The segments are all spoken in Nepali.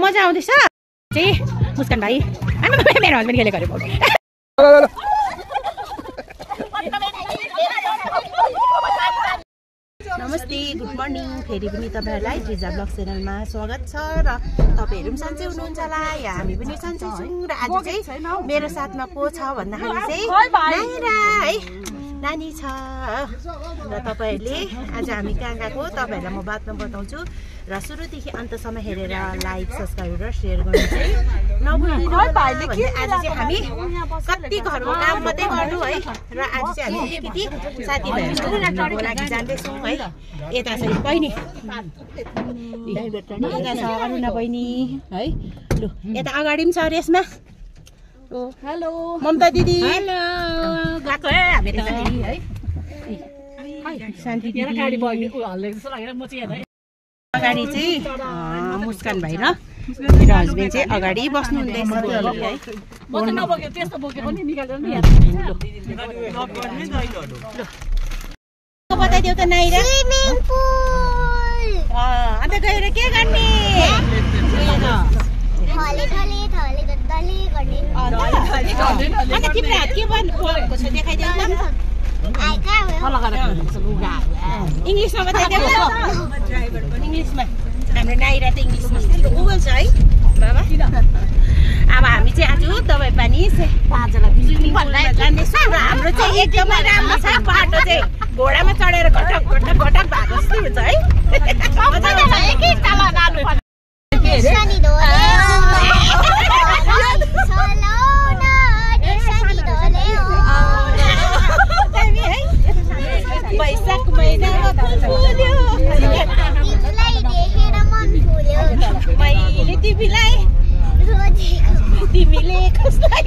मजा आउँदैछ चाहिँ मुस्कान भाइ मेरो हस्बेन्ड खेलेको अरे नमस्ते गुड मर्निङ फेरि पनि तपाईहरुलाई ट्रिजा ब्लग च्यानलमा स्वागत छ र तपाईहरु पनि सन्चै हुनुहुन्छ होला हामी पनि सन्चै छौं र आज चाहिँ मेरो साथमा को छ भन्दाखेरि चाहिँ नाइरा है नानी छ र तपाईहरुले आज हामी कहाँ गएको तपाईहरुलाई म बादमा बताउँछु र सुरुदेखि अन्तसम्म हेरेर लाइक सब्स्क्राइब र शेयर गर्नु चाहिँ नभुल्नु भाइले के आज चाहिँ हामी कति घरको काम मात्रै गर्नु है र आज चाहिँ हामी अलिकति साथीभाइहरुको लागि जाँदै छौं है यता चाहिँ बहिनी यता छ अरुणा बहिनी है लु यता अगाडि पनि छ रेसमा हेलो ममता दिदी हेलो गएको है हामी त है शान्ति दिदी गाडी बग्यो हल्लेको जस्तो लागेर म चाहिँ हेर्दै अगाडि चाहिँ मुस्कान भाइ र मेरो हस्बेन्ड चाहिँ अगाडि बस्नु हुँदैछ है म त नबग्यो त्यस्तो बग्यो पनि निकालेर नि बताइदेऊ त नाइरा स्विमिङ पुल अन्त गएर के गर्ने थले थले थले थले गर्ने अन्त तिम्रो हात के भएको छ देखाइदेऊ त इङ्ग्लिसमा बताइदेऊ इङ्ग्लिसमा हाम्रो नाइरा त इङ्ग्लिसमा गुगल छ है बाबा अब हामी चाहिँ आज दबाई पानी स्विमिङ पुलमा जाँदैछौँ र हाम्रो चाहिँ एकदमै राम्रो छ बाटो चाहिँ घोडामा चढेर घटक घटक घटक भएको जस्तो हुन्छ है बैशाख महिनामा फुल फुल्यो मैले तिमीलाई तिमीले कसलाई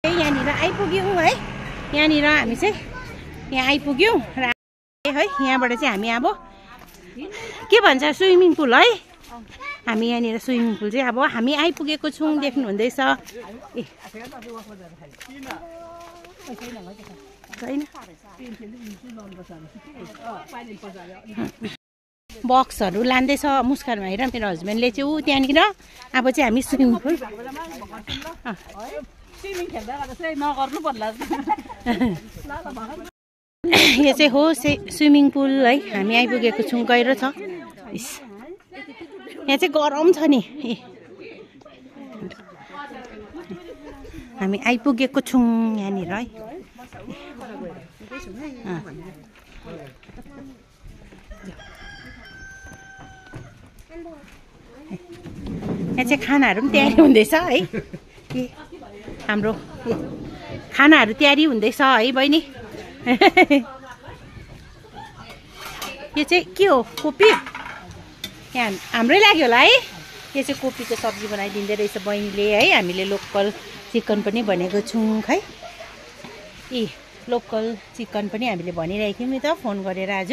यहाँनिर आइपुग्यौँ है यहाँनिर हामी चाहिँ यहाँ आइपुग्यौँ र है यहाँबाट चाहिँ हामी अब के भन्छ स्विमिङ पुल है हामी यहाँनिर स्विमिङ पुल चाहिँ अब हामी आइपुगेको छौँ देख्नु हुँदैछ बक्सहरू लाँदैछ मुस्कान भाइ र मेरो हस्बेन्डले चाहिँ ऊ त्यहाँनिर अब चाहिँ हामी स्विमिङ पुल यो चाहिँ हो स्विमिङ पुल है हामी आइपुगेको छौँ गहिरो छ यहाँ चाहिँ गरम छ नि हामी आइपुगेको छौँ यहाँनिर है यहाँ चाहिँ खानाहरू पनि तयारी हुँदैछ है हाम्रो खानाहरू तयारी हुँदैछ है बहिनी यो चाहिँ के हो कोपी यहाँ हाम्रै लाग्यो होला है यो चाहिँ कोपीको सब्जी बनाइदिँदै रहेछ बहिनीले है हामीले लोकल चिकन पनि भनेको छौँ खै लोकल चिकन पनि हामीले भनिरहेको थियौँ नि त फोन गरेर आज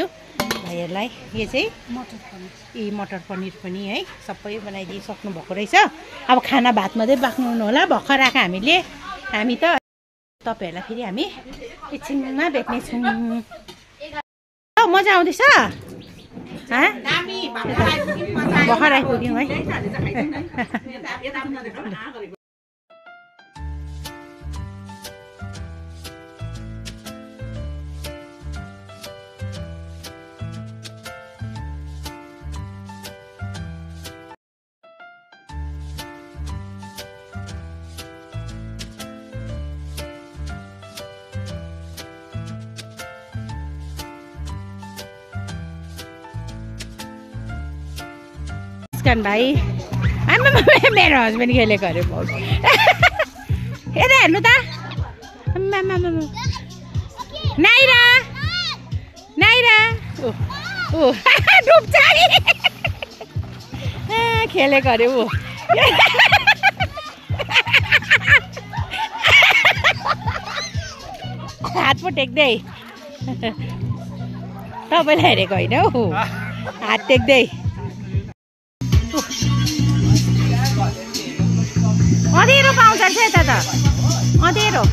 भाइहरूलाई यो चाहिँ मटर पनिर पनि है सबै बनाइदिइसक्नु भएको रहेछ अब खाना भात मात्रै बाक्नु होला भर्खर आएको हामी त तपाईँहरूलाई फेरि हामी एकछिनमा भेट्नेछौँ मजा आउँदैछ भर्खर आइपुग्यौँ है मुस्कान भाइ मेरो हस्बेन्ड खेलेको अरे बहुत यता हेर्नु त नाइरा नाइरा डुब्छ खेलेको अरे ऊ हात पो टेक्दै तपाईँलाई हेरेको होइन हौ हात टेक्दै अँधेरो पाउँछ यता त अँधेरो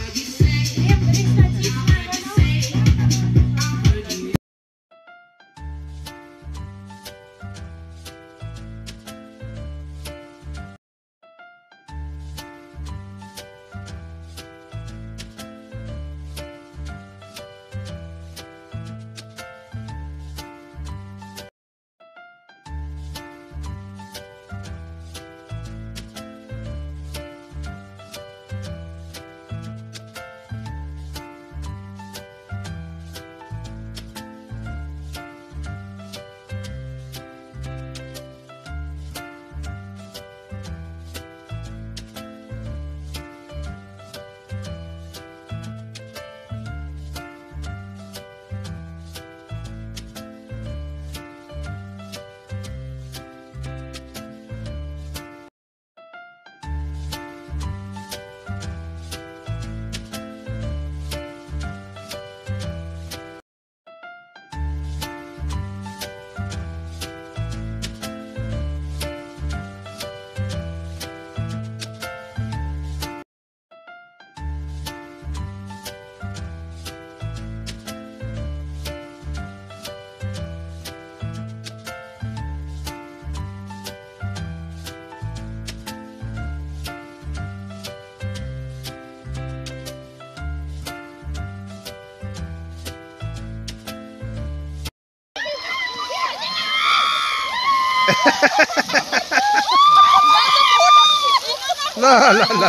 ल ल ल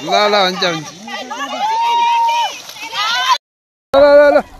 ल ल हुन्छ हुन्छ ल ल ल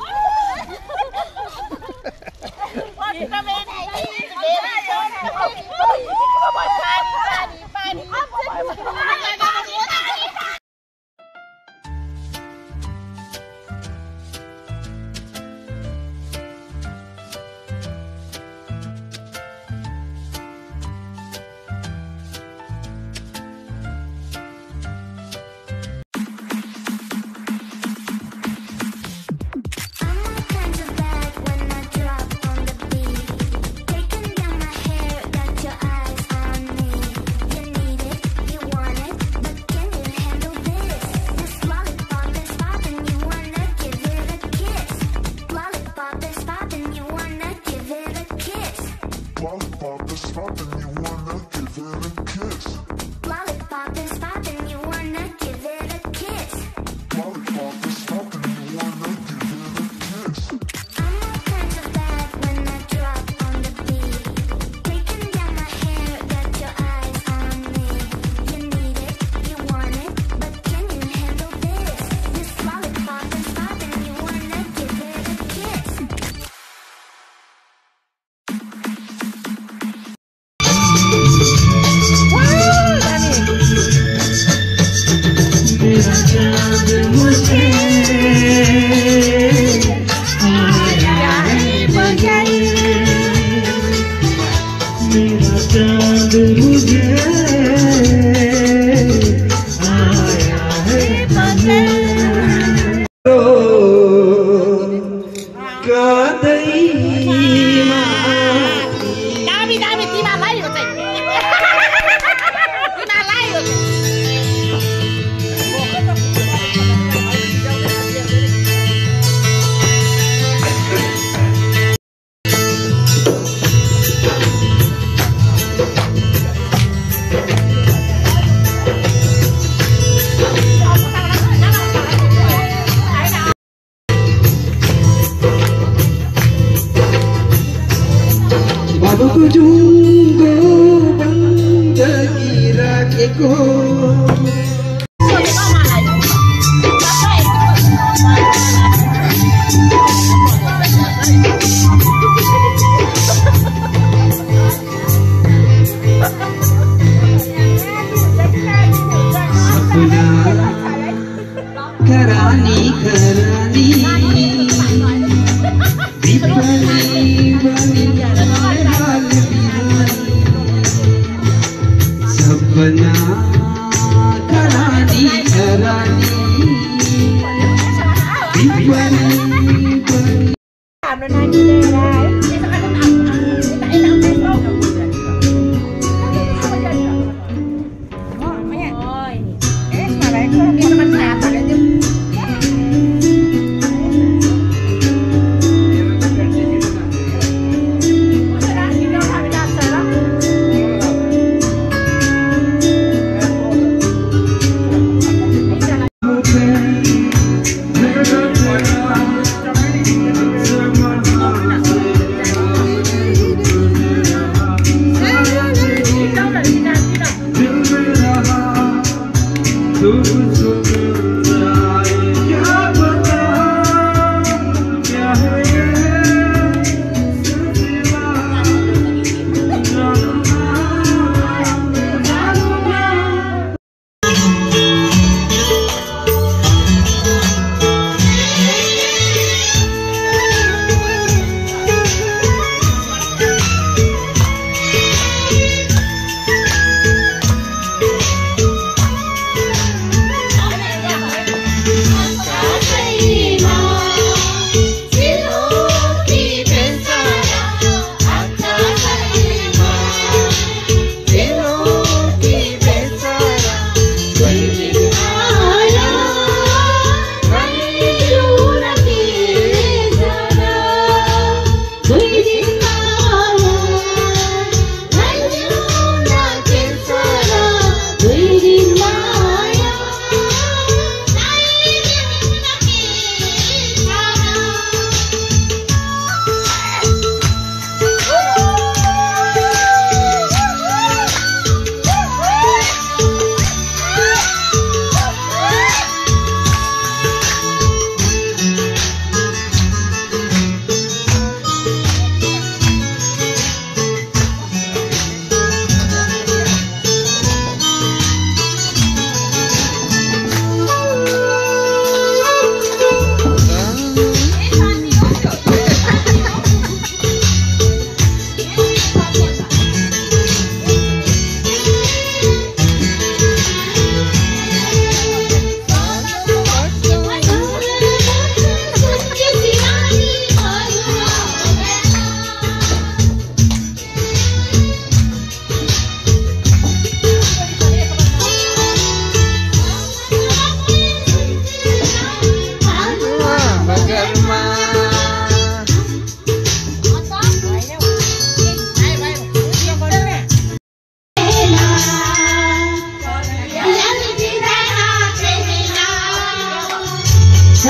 याद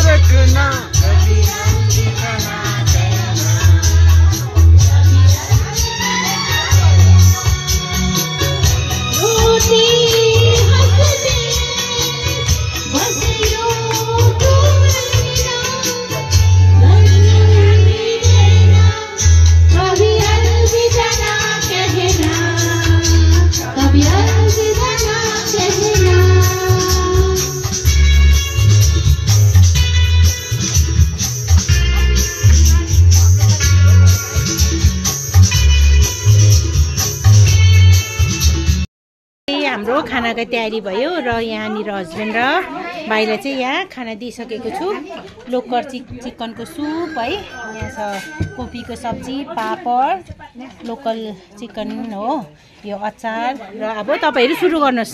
रखना कभी हम ठिकाना कहना हाम्रो खानाको तयारी भयो र यहाँनिर हस्बेन्ड र भाइलाई चाहिँ यहाँ खाना दिइसकेको छु। लोकल चिकनको सुप है, यहाँ छ कोपीको सब्जी, पापड, लोकल चिकन हो, यो अचार र अब तपाईँहरू सुरु गर्नुहोस्।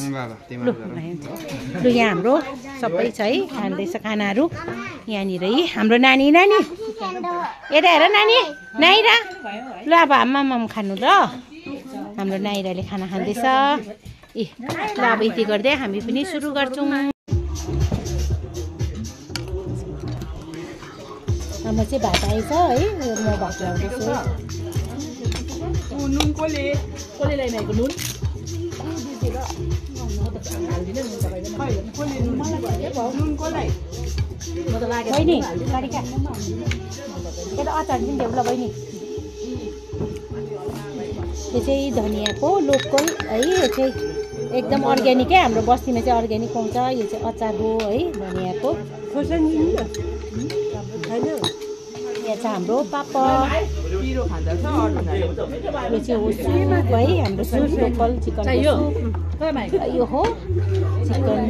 लु यहाँ हाम्रो सबै छ है, खाँदैछ खानाहरू यहाँनिर है। हाम्रो नानी यता हेर नानी नाइरा, ल अब आमाम खानु ल। हाम्रो नाइराले खाना खाँदैछ। ल अब यति गर्दै हामी पनि सुरु गर्छौँ। आमा चाहिँ भात आएछ है, म भात ल्याउँदैछु। नुन कसले ल्याइरहेको नुन बहिनी यता अचार पनि देऊ ल बहिनी। यो चाहिँ धनियाँको लोकल है, यो चाहिँ एकदम अर्ग्यानिकै, हाम्रो बस्तीमा चाहिँ अर्ग्यानिक पाउँछ। यो चाहिँ अचार हो है धनियाँको। यहाँ छ हाम्रो पापड, यो चाहिँ हो सुप है, हाम्रो सुप लोकल चिकन सुप। यो हो चिकन,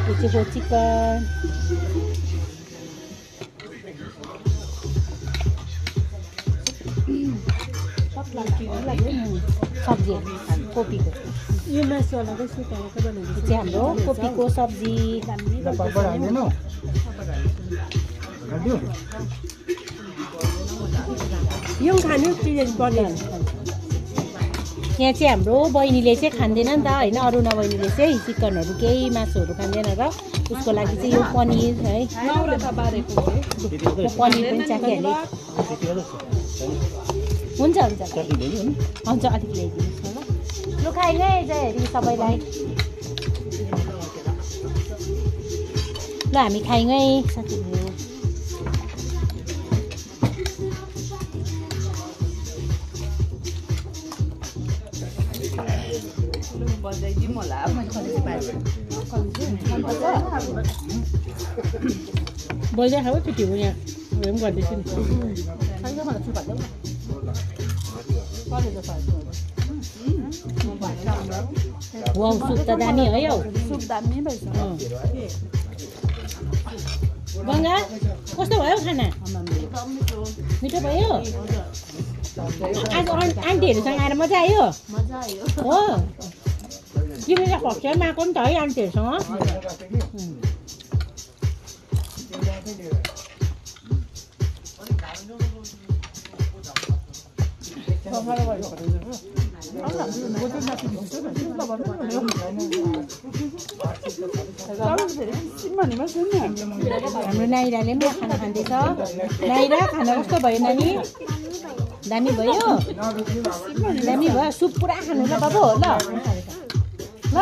यो चाहिँ हो चिकन। सब्जी कोपीको यो मासुवालाको सुप चाहिँ हाम्रो कोपीको सब्जी। यो खानु यहाँ चाहिँ हाम्रो बहिनीले चाहिँ खाँदैन नि त होइन, अरुणा बहिनीले चाहिँ चिकनहरू केही मासुहरू खाँदैन र उसको लागि चाहिँ यो पनिर है, पनिर पनि चाखिहालेँ। हुन्छ हुन्छ हुन्छ अलिक ल्याइदिनुहोस् न ल। लु खाइले हेरी सबैलाई। ल हामी खाइँ साथीहरू। बजाइ खाऊ छुट्टी हो यहाँ पनि गर्दैछु नि। वाउ सुप त दामी है हौ, सुप दामी भएछ। गङ्गा कस्तो भयो खाना? मिठो भयो? आज आन्टीहरूसँग आएर मजा आयो हो? तिमी त फर्स्ट टाइम आएको नि त है आन्टीहरूसँग? हाम्रो नाइराले पनि खाना खाँदैछ। नाइरा खाना कस्तो भयो नानी? दामी भयो? दामी भयो? सुप पुरा खानु ल बाबु ल ल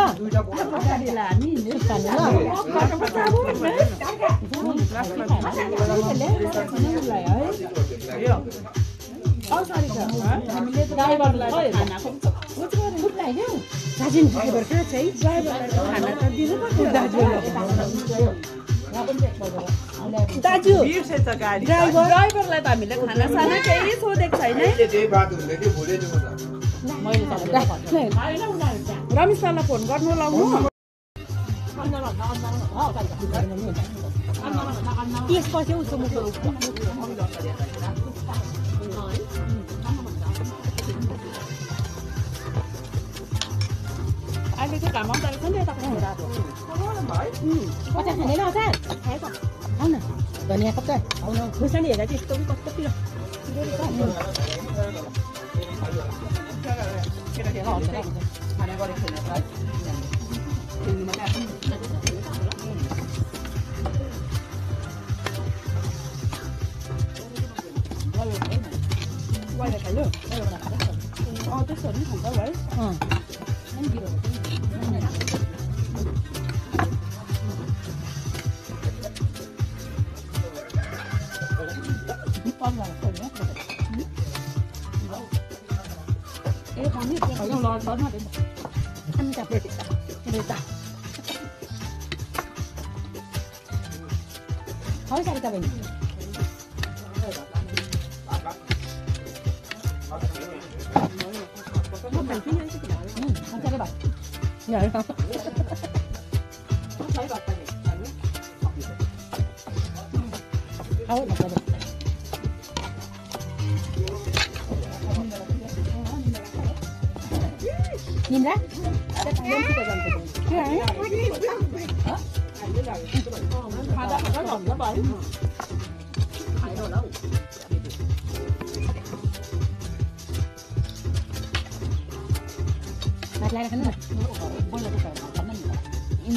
ड्राइभर कहाँ छ है? दाजु ड्राइभरलाई त हामीले खाना साना केही सोधेको छैन। रमेश सरलाई फोन गर्नु लाउनु। त्यसपछि उसको मुख अहिले चाहिँ घाम आउँदो रहेछ नि यता अचार खाँदैन? अचार खाऊ न, धनियाँ पत्ता खाऊ न। खुर्सानी हेर्दा चाहिँ यस्तो पनि कस्तो पिरो nhìn ra bật lại là khánh rồi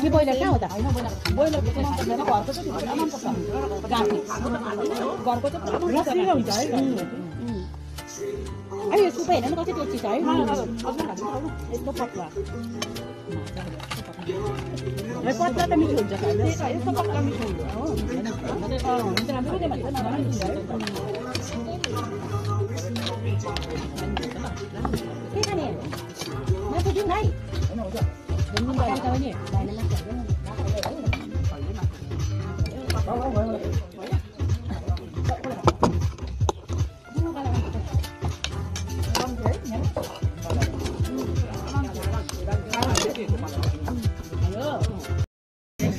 cái bôi là sao hả ta bôi là cái nó còn có chút nó không có gạt còn có chút nó sẽ không cháy ấy su bể nó có chút chỉ cháy nó bật vào cái quạt đó ta mình thử cho cái đấy nó bật ra mình thử mình làm cái này nó cái này nó có chút này đừng nhìn đây thôi nhỉ đây nó chảy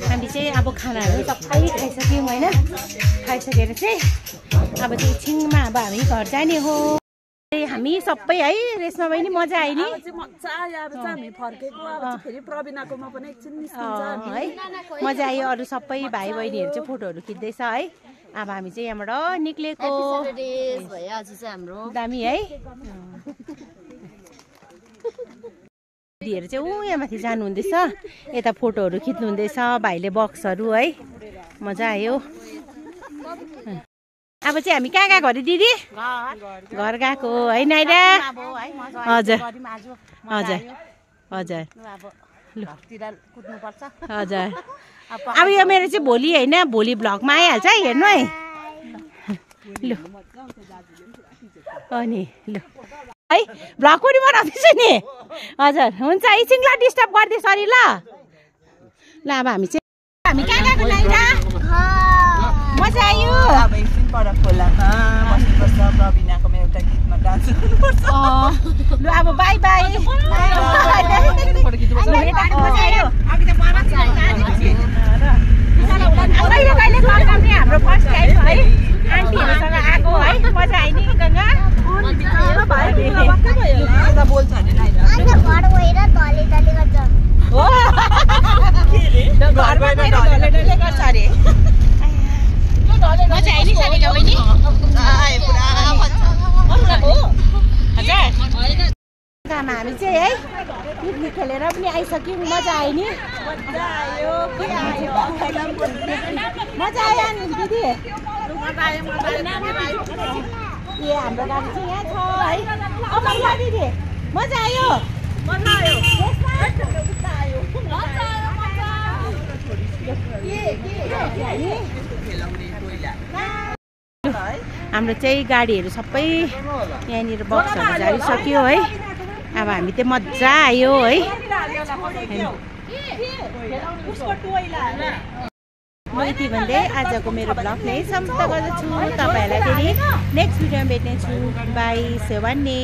हामी चाहिँ अब खानाहरू सबै खाइसक्यौँ होइन खाइसकेर चाहिँ अब चाहिँ एकछिनमा अब हामी घर जाने हो हामी सबै है रेसमा पनि मजा आयो नि मजा आयो अब चाहिँ हामी फर्केको अब फेरि प्रवीणाकोमा पनि एकछिन निस्किन्छ है मजा आयो अरू सबै भाइ बहिनीहरू चाहिँ फोटोहरू खिच्दैछ है अब हामी चाहिँ यहाँबाट निक्लेको भयो आज चाहिँ हाम्रो दामी है दिदीहरू चाहिँ ऊ यहाँ माथि जानुहुँदैछ यता फोटोहरू खिच्नुहुँदैछ भाइले बक्सहरू है मजा आयो अब चाहिँ हामी कहाँ गएको अरे दिदी घर गएको है नाइरा हजुर हजुर हजुर हजुर अब यो मेरो चाहिँ भोलि होइन भोलि भ्लगमा आइहाल्छ है हेर्नु है लु अनि लु है भ्लग पनि बनाउँदैछु नि हजुर हुन्छ एकछिनलाई डिस्टर्ब गर्दै सरी ल अब हामी चाहिँ हामी कहाँ गएको नाइरा मजा आयो अब एकछिन पर खोलामा बस्नुपर्छ प्रवीणाको एउटा गीतमा डान्स गर्नुपर्छ लु अब बाई बाई कहिले कहिले गर्ने हाम्रो फर्स्ट टाइम है आन्टीहरूसँग आएको है मजा आयो नि गङ्गा बोल्छ नि मजा आयो नि सारिका बहिनी हामी चाहिँ है पिकनिक खेलेर पनि आइसक्यौँ मजा आयो नि मजा आयो नि दिदी ए हाम्रो गाडी चाहिँ यहाँ छ है मजा दिदी मजा आयो हाम्रो चाहिँ गाडीहरू सबै यहाँनिर बक्सहरू झारिसक्यो है अब हामी चाहिँ मजा आयो है म यति भन्दै आजको मेरो भ्लग नै समाप्त गर्दछु तपाईँहरूलाई फेरि नेक्स्ट भिडियोमा भेट्नेछु बाई सेवान्ने